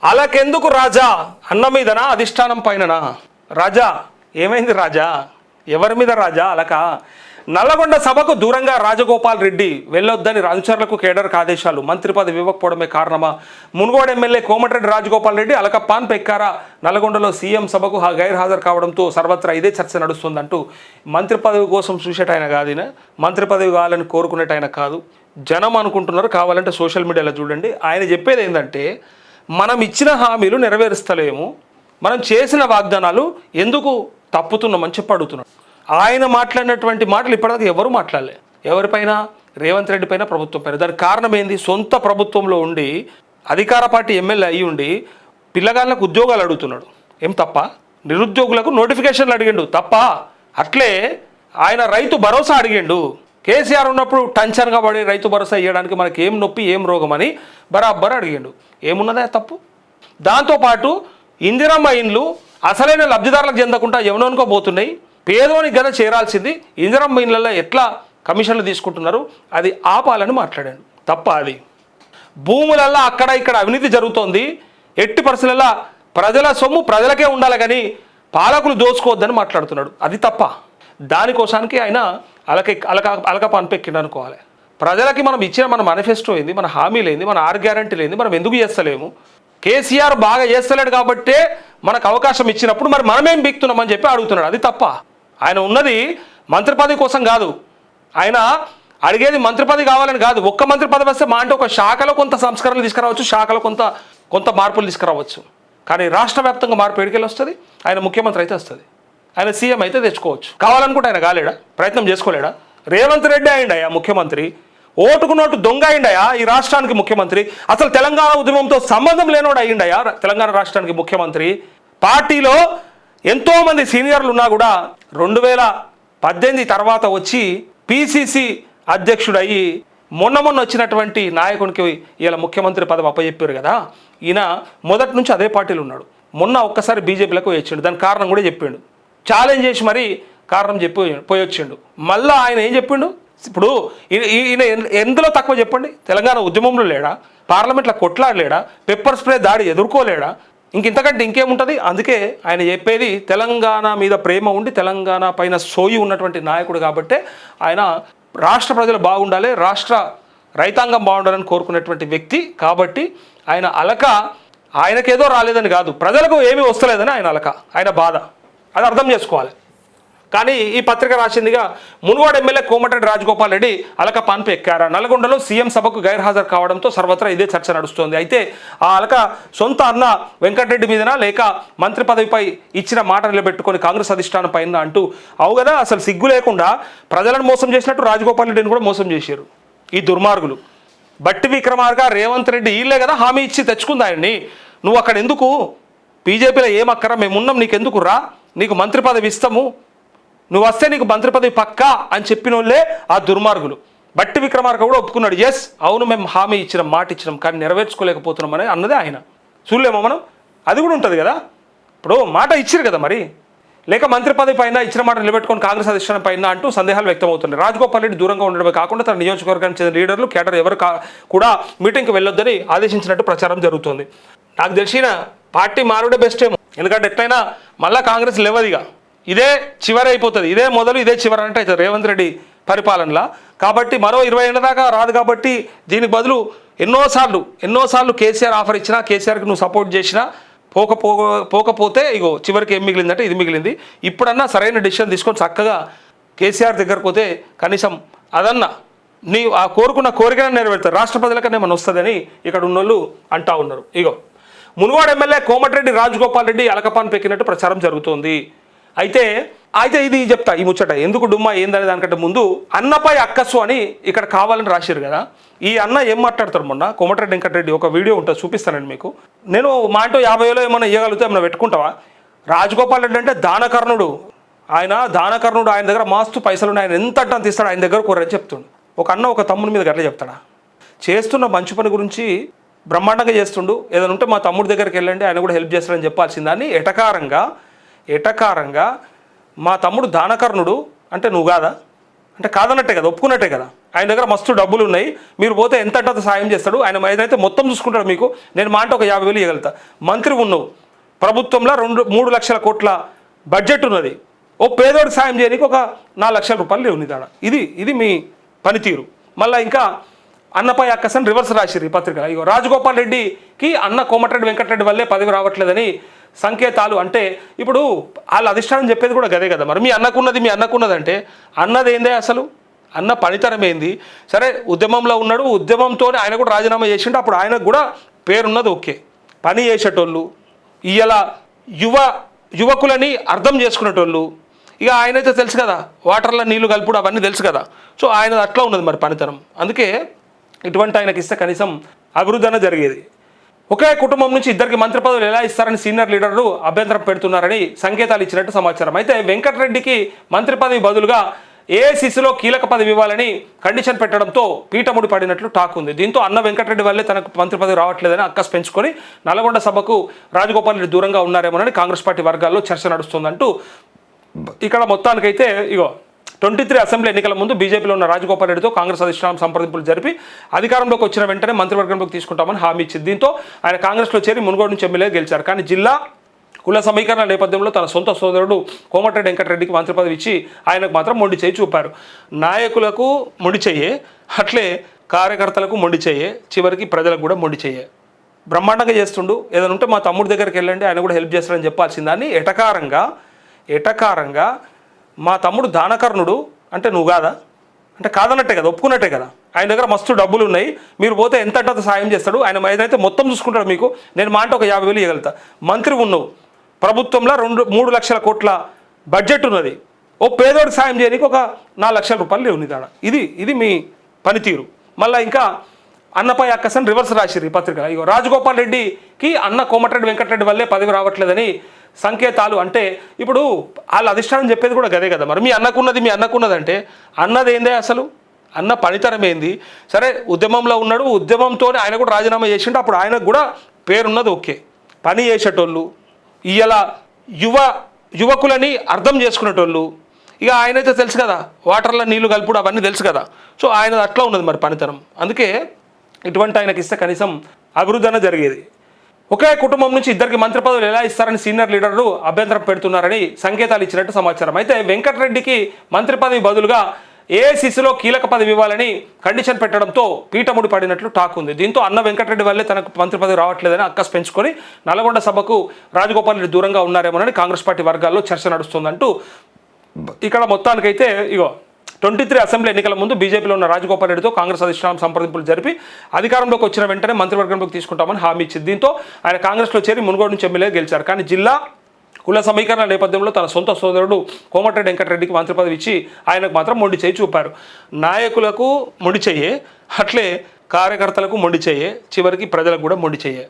అలాకెందుకు రాజా అన్న మీదనా అధిష్టానం పైననా? రాజా ఏమైంది రాజా? ఎవరి మీద రాజా? అలక నల్లగొండ సభకు దూరంగా రాజగోపాల్ రెడ్డి వెళ్ళొద్దని అనుచరులకు కేడర్కు ఆదేశాలు. మంత్రి పదవి ఇవ్వకపోవడమే కారణమా? మునుగోడు ఎమ్మెల్యే కోమటిరెడ్డి రాజగోపాల్ రెడ్డి అలక పాన్ పెక్కారా? నల్లగొండలో సీఎం సభకు గైర్హాజరు కావడంతో సర్వత్రా ఇదే చర్చ నడుస్తుందంటూ మంత్రి పదవి కోసం చూసేటైన కాదు, మంత్రి పదవి కావాలని కోరుకునేటైన కాదు, జనం అనుకుంటున్నారు. కావాలంటే సోషల్ మీడియాలో చూడండి. ఆయన చెప్పేది ఏంటంటే, మనం ఇచ్చిన హామీలు నెరవేరుస్తలేము, మనం చేసిన వాగ్దానాలు ఎందుకు తప్పుతున్నామని చెప్పి అడుగుతున్నాడు. ఆయన మాట్లాడినటువంటి మాటలు ఇప్పటిదాకా ఎవరు మాట్లాడలే. ఎవరిపైన? రేవంత్ రెడ్డి పైన, ప్రభుత్వం పైన. దానికి కారణం ఏంది? సొంత ప్రభుత్వంలో ఉండి అధికార పార్టీ ఎమ్మెల్యే అయ్యి ఉండి పిల్లగాళ్ళకు ఉద్యోగాలు అడుగుతున్నాడు. ఏం తప్ప? నిరుద్యోగులకు నోటిఫికేషన్లు అడిగిండు తప్ప? అట్లే ఆయన రైతు భరోసా అడిగిండు. కేసీఆర్ ఉన్నప్పుడు టెన్షన్గా పడి రైతు భరోసా ఇవ్వడానికి మనకి ఏం నొప్పి ఏం రోగం అని బరాబర్ అడిగిండు. ఏమున్నదా తప్పు? దాంతోపాటు ఇందిరమ్మ ఇండ్లు అసలైన లబ్ధిదారులకు చెందకుండా ఎవనోనుకో పోతున్నాయి. పేదోనికి గద చేరాల్సింది. ఇందిరమ్మ ఇండ్లలో ఎట్లా కమిషన్లు తీసుకుంటున్నారు, అది ఆపాలని మాట్లాడాడు. తప్ప అది? భూములల్లో అక్కడ ఇక్కడ అవినీతి జరుగుతోంది, ఎట్టి పరిస్థితులలో ప్రజల సొమ్ము ప్రజలకే ఉండాలి కానీ పాలకులు దోచుకోవద్దని మాట్లాడుతున్నాడు. అది తప్ప? దానికోసానికి ఆయన అలక పనిపెక్కిండు అనుకోవాలి. ప్రజలకి మనం ఇచ్చిన మన మేనిఫెస్టో ఏంది, మన హామీలు ఏంది, మన 6 గ్యారెంటీలు ఏంది, మనం ఎందుకు చేస్తలేము? కేసీఆర్ బాగా చేస్తలేడు కాబట్టే మనకు అవకాశం ఇచ్చినప్పుడు మరి మనమేం బీక్తున్నామని చెప్పి అడుగుతున్నాడు. అది తప్ప? ఆయన ఉన్నది మంత్రి పదవి కోసం కాదు, ఆయన అడిగేది మంత్రి పదవి కావాలని కాదు. ఒక్క మంత్రి పదవి వస్తే మా అంటే ఒక శాఖలో కొంత సంస్కరణలు తీసుకురావచ్చు, శాఖలో కొంత మార్పులు తీసుకురావచ్చు. కానీ రాష్ట్ర వ్యాప్తంగా మార్పు ఎడికెళ్ళి వస్తుంది? ఆయన ముఖ్యమంత్రి అయితే వస్తుంది, ఆయన సీఎం అయితే తెచ్చుకోవచ్చు. కావాలనుకుంటే ఆయన కాలేడా? ప్రయత్నం చేసుకోలేడా? రేవంత్ రెడ్డి అయిండయా ముఖ్యమంత్రి, ఓటుకు నోటు దొంగ అయిండయా ఈ రాష్ట్రానికి ముఖ్యమంత్రి. అసలు తెలంగాణ ఉద్యమంతో సంబంధం లేనోడు అయ్యిండయా తెలంగాణ రాష్ట్రానికి ముఖ్యమంత్రి. పార్టీలో ఎంతోమంది సీనియర్లు ఉన్నా కూడా 2018 తర్వాత వచ్చి పిసిసి అధ్యక్షుడయ్యి మొన్న వచ్చినటువంటి నాయకునికి ఇలా ముఖ్యమంత్రి పదవి అప్పచెప్పారు కదా. ఈయన మొదటి నుంచి అదే పార్టీలో ఉన్నాడు. మొన్న ఒక్కసారి బీజేపీలకు వచ్చిండు. దానికి కారణం కూడా చెప్పిండు. ఛాలెంజ్ చేసి మరీ కారణం పోయి వచ్చిండు. మళ్ళీ ఆయన ఏం చెప్పిండు? ఇప్పుడు ఈయన ఎందులో తక్కువ చెప్పండి? తెలంగాణ ఉద్యమంలో లేడా? పార్లమెంట్లో కొట్లాడలేడా? పెప్పర్ స్ప్రే దాడి ఎదుర్కోలేడా? ఇంతకంటే ఇంకేముంటుంది? అందుకే ఆయన చెప్పేది తెలంగాణ మీద ప్రేమ ఉండి తెలంగాణ పైన సోయి ఉన్నటువంటి నాయకుడు కాబట్టే ఆయన రాష్ట్ర ప్రజలు బాగుండాలి, రాష్ట్ర రైతాంగం బాగుండాలని కోరుకునేటువంటి వ్యక్తి కాబట్టి ఆయన అలక ఆయనకేదో రాలేదని కాదు, ప్రజలకు ఏమీ వస్తలేదని ఆయన అలక, ఆయన బాధ. అది అర్థం చేసుకోవాలి. కానీ ఈ పత్రిక రాసిందిగా మునుగోడు ఎమ్మెల్యే కోమటిరెడ్డి రాజగోపాల్ రెడ్డి అలక పాన్పు ఎక్కారా? నల్గొండలో సీఎం సభకు గైర్హాజరు కావడంతో సర్వత్రా ఇదే చర్చ నడుస్తోంది. అయితే ఆ అలక సొంత అన్న వెంకటరెడ్డి మీదనా లేక మంత్రి పదవిపై ఇచ్చిన మాట నిలబెట్టుకొని కాంగ్రెస్ అధిష్టానం పైన అంటూ అవు కదా. అసలు సిగ్గు లేకుండా ప్రజలను మోసం చేసినట్టు రాజగోపాల్ రెడ్డిని కూడా మోసం చేశారు ఈ దుర్మార్గులు. బట్టి విక్రమార్క, రేవంత్ రెడ్డి వీళ్ళే కదా హామీ ఇచ్చి తెచ్చుకుంది ఆయన్ని. నువ్వు అక్కడ ఎందుకు? బీజేపీలో ఏమక్కరా, మేమున్నాం, నీకెందుకు రా, నీకు మంత్రి పదవి ఇస్తాము, నువ్వు వస్తే నీకు మంత్రి పదవి పక్కా అని చెప్పిన వాళ్ళే ఆ దుర్మార్గులు. బట్టి విక్రమార్క కూడా ఒప్పుకున్నాడు. ఎస్ అవును, మేము హామీ ఇచ్చినాం, మాట ఇచ్చినాం, కానీ నెరవేర్చుకోలేకపోతున్నాం అని అన్నదే ఆయన. చూడలేమో మనం? అది కూడా ఉంటుంది కదా. ఇప్పుడు మాట ఇచ్చిరు కదా, మరి లేక మంత్రి పదవి పైన ఇచ్చిన మాట నిలబెట్టుకొని కాంగ్రెస్ అధిష్టానం పైన అంటూ సందేహాలు వ్యక్తమవుతున్నాయి. రాజగోపాల్ రెడ్డి దూరంగా ఉండడమే కాకుండా తన నియోజకవర్గానికి చెందిన లీడర్లు, కేడర్ ఎవరు కూడా మీటింగ్కి వెళ్ళొద్దని ఆదేశించినట్టు ప్రచారం జరుగుతుంది. నాకు తెలిసిన పార్టీ మారుడే బెస్ట్ ఏమో, ఎందుకంటే ఎట్లయినా మళ్ళీ కాంగ్రెస్ లేవదిగా, ఇదే చివరి అయిపోతుంది, ఇదే మొదలు ఇదే చివరి అంటే అవుతుంది రేవంత్ రెడ్డి పరిపాలనలా. కాబట్టి మరో 20 ఏళ్ళ దాకా రాదు. కాబట్టి దీనికి బదులు ఎన్నోసార్లు కేసీఆర్ ఆఫర్ ఇచ్చినా, కేసీఆర్కి నువ్వు సపోర్ట్ చేసినా పోకపోతే ఇగో చివరికి ఏం మిగిలిందంటే ఇది మిగిలింది. ఇప్పుడన్నా సరైన డిసిషన్ తీసుకొని చక్కగా కేసీఆర్ దగ్గరకు పోతే కనీసం అదన్నా నీ ఆ కోరుకున్న కోరికను నెరవేరుతారు, రాష్ట్ర ప్రజలకన్నా ఏమైనా వస్తుందని ఇక్కడ ఉన్నోళ్ళు అంటా ఉన్నారు. ఇగో మునుగోడు ఎమ్మెల్యే కోమటిరెడ్డి రాజగోపాల్ రెడ్డి అలకపాన్ పెక్కినట్టు ప్రచారం జరుగుతోంది. అయితే ఇది చెప్తా ఈ ముచ్చట ఎందుకు డుమ్మా ఏందనే దానికంటే ముందు అన్నపై అక్కసు అని ఇక్కడ కావాలని రాశారు కదా. ఈ అన్న ఏం మాట్లాడతారు? మొన్న కోమటిరెడ్డి వెంకటరెడ్డి ఒక వీడియో ఉంటుంది, చూపిస్తానండి మీకు. నేను మా అంటూ 50,000 ఏమైనా ఇవ్వగలిగితే ఏమైనా పెట్టుకుంటావా? రాజగోపాల్ రెడ్డి అంటే దానకర్ణుడు, ఆయన దగ్గర మాస్తు పైసలు ఆయన ఎంత అంటే తీస్తాడు, ఆయన దగ్గర కూరని చెప్తుండు. ఒక అన్న ఒక తమ్ముడి మీద గట్ల చెప్తాడా? చేస్తున్న మంచి పని గురించి బ్రహ్మాండంగా చేస్తుండు, ఏదైనా ఉంటే మా తమ్ముడి దగ్గరికి వెళ్ళండి, ఆయన కూడా హెల్ప్ చేస్తాడని చెప్పాల్సిందాన్ని ఎటకారంగా మా తమ్ముడు దానకర్ణుడు అంటే నువ్వు కాదా అంటే కాదన్నట్టే కదా, ఒప్పుకున్నట్టే కదా. ఆయన దగ్గర మస్తు డబ్బులు ఉన్నాయి, మీరు పోతే ఎంత అంటే అంత సాయం చేస్తాడు, ఆయన ఏదైతే మొత్తం చూసుకుంటాడు మీకు, నేను మాట ఒక 50,000 ఇవ్వగలుగుతా. మంత్రి ఉన్నావు, ప్రభుత్వంలో 3 లక్షల కోట్ల బడ్జెట్ ఉన్నది, ఓ పేదోడికి సాయం చేయడానికి ఒక 4 లక్షల రూపాయలు లేవు నీ దాడ. ఇది మీ పనితీరు. మళ్ళీ ఇంకా అన్నపై అక్కసని రివర్స్ రాసిరు ఈ పత్రిక. ఇగో రాజగోపాల్ రెడ్డికి అన్న కోమటిరెడ్డి వెంకటరెడ్డి వల్లే పదవి రావట్లేదని సంకేతాలు. అంటే ఇప్పుడు వాళ్ళ అధిష్టానం చెప్పేది కూడా గదే కదా. మరి మీ అన్నకున్నది అంటే అన్నది ఏందే అసలు, అన్న పనితనం ఏంది? సరే ఉద్యమంలో ఉన్నాడు, ఉద్యమంతోనే ఆయన కూడా రాజీనామా చేసిండు, అప్పుడు ఆయనకు కూడా పేరున్నది ఓకే. పని చేసేటోళ్ళు, ఇవాళ యువకులని అర్థం చేసుకునేటోళ్ళు, ఇక ఆయనైతే తెలుసు కదా, వాటర్లో నీళ్లు కలుపుడు అవన్నీ తెలుసు కదా. సో ఆయన అట్లా ఉన్నది మరి పనితనం. అందుకే ఇటువంటి ఆయనకి ఇస్తే కనీసం అభివృద్ధి అన్న జరిగేది. ఒకే కుటుంబం నుంచి ఇద్దరికి మంత్రి పదవులు ఎలా ఇస్తారని సీనియర్ లీడర్లు అభ్యంతరం పెడుతున్నారని సంకేతాలు ఇచ్చినట్టు సమాచారం. అయితే వెంకటరెడ్డికి మంత్రి పదవి బదులుగా ఏఐసిసిలో కీలక పదవి ఇవ్వాలని కండిషన్ పెట్టడంతో పీఠముడి పడినట్లు టాక్ ఉంది. దీంతో అన్న వెంకటరెడ్డి వల్లే తనకు మంత్రి పదవి రావట్లేదని అక్కస్ పెంచుకొని నల్గొండ సభకు రాజగోపాల్ రెడ్డి దూరంగా ఉన్నారేమోనని కాంగ్రెస్ పార్టీ వర్గాల్లో చర్చ నడుస్తుందంటూ ఇక్కడ మొత్తానికైతే ఇగో 23 అసెంబ్లీ ఎన్నికల ముందు బీజేపీలో ఉన్న రాజగోపాల్ రెడ్డితో కాంగ్రెస్ అధిష్టానం సంప్రదింపులు జరిపి అధికారంలోకి వచ్చిన వెంటనే మంత్రివర్గంలోకి తీసుకుంటామని హామీ ఇచ్చింది. దీంతో ఆయన కాంగ్రెస్లో చేరి మునుగోడు నుంచి ఎమ్మెల్యే గెలిచారు. కానీ జిల్లా కుల సమీకరణ నేపథ్యంలో తన సొంత సోదరుడు కోమటిరెడ్డి వెంకటరెడ్డికి మంత్రి పదవి ఇచ్చి ఆయనకు మాత్రం మొండి చేయి చూపారు. నాయకులకు మొండి చెయ్యే, అట్లే కార్యకర్తలకు మొండి చెయ్యే, చివరికి ప్రజలకు కూడా మొండి చెయ్యే. బ్రహ్మాండంగా చేస్తుండు, ఏదైనా ఉంటే మా తమ్ముడి దగ్గరికి వెళ్ళండి ఆయన కూడా హెల్ప్ చేస్తాడని చెప్పాల్సిందాన్ని ఎటకారంగా మా తమ్ముడు దానకర్ణుడు అంటే నువ్వు కాదా అంటే కాదన్నట్టే కదా, ఒప్పుకున్నట్టే కదా. ఆయన దగ్గర మస్తు డబ్బులు ఉన్నాయి, మీరు పోతే ఎంత అంటే అంత సాయం చేస్తాడు, ఆయన ఏదైతే మొత్తం చూసుకుంటాడు మీకు, నేను మాట ఒక 50,000 ఇవ్వగలుగుతా. మంత్రి ఉన్నావు, ప్రభుత్వంలో 3 లక్షల కోట్ల బడ్జెట్ ఉన్నది, ఓ పేదోడికి సాయం చేయడానికి ఒక 4 లక్షల రూపాయలు లేవు నీ దాడ. ఇది మీ పనితీరు. మళ్ళీ ఇంకా అన్నపై అక్కసని రివర్స్ రాసిరు ఈ పత్రిక. ఇగో రాజగోపాల్ రెడ్డికి అన్న కోమటిరెడ్డి వెంకటరెడ్డి వల్లే పదవి రావట్లేదని సంకేతాలు. అంటే ఇప్పుడు వాళ్ళ అధిష్టానం చెప్పేది కూడా గదే కదా. మరి మీ అన్నకున్నది అంటే అన్నది ఏందే అసలు, అన్న పనితనం ఏంది? సరే ఉద్యమంలో ఉన్నాడు, ఉద్యమంతోనే ఆయన కూడా రాజీనామా చేసిండు, అప్పుడు ఆయనకు కూడా పేరున్నది ఓకే. పని చేసేటోళ్ళు, ఇవాళ యువకులని అర్థం చేసుకునేటోళ్ళు, ఇక ఆయనైతే తెలుసు కదా, వాటర్లో నీళ్లు కలుపుడు అవన్నీ తెలుసు కదా. సో ఆయన అట్లా ఉన్నది మరి పనితనం. అందుకే ఇటువంటి ఆయనకి ఇస్తే కనీసం అభివృద్ధి అన్న జరిగేది. ఒకే కుటుంబం నుంచి ఇద్దరికి మంత్రి పదవులు ఎలా ఇస్తారని సీనియర్ లీడర్లు అభ్యంతరం పెడుతున్నారని సంకేతాలు ఇచ్చినట్టు సమాచారం. అయితే వెంకటరెడ్డికి మంత్రి పదవి బదులుగా ఏఐసిసిలో కీలక పదవి ఇవ్వాలని కండిషన్ పెట్టడంతో పీఠముడి పడినట్లు టాక్ ఉంది. దీంతో అన్న వెంకటరెడ్డి వల్లే తనకు మంత్రి పదవి రావట్లేదని అక్కస్ పెంచుకొని నల్గొండ సభకు రాజగోపాల్ రెడ్డి దూరంగా ఉన్నారేమోనని కాంగ్రెస్ పార్టీ వర్గాల్లో చర్చ నడుస్తుందంటూ ఇక్కడ మొత్తానికైతే ఇగో 23 అసెంబ్లీ ఎన్నికల ముందు బీజేపీలో ఉన్న రాజగోపాల్ రెడ్డితో కాంగ్రెస్ అధిష్టానం సంప్రదింపులు జరిపి అధికారంలోకి వచ్చిన వెంటనే మంత్రివర్గంలోకి తీసుకుంటామని హామీ ఇచ్చింది. దీంతో ఆయన కాంగ్రెస్లో చేరి మునుగోడు నుంచి ఎమ్మెల్యే గెలిచారు. కానీ జిల్లా కుల సమీకరణ నేపథ్యంలో తన సొంత సోదరుడు కోమటిరెడ్డి వెంకటరెడ్డికి మంత్రి పదవి ఇచ్చి ఆయనకు మాత్రం మొండి చేయి చూపారు. నాయకులకు మొండి చెయ్యే, అట్లే కార్యకర్తలకు మొండి చెయ్యే, చివరికి ప్రజలకు కూడా మొండి చెయ్యే.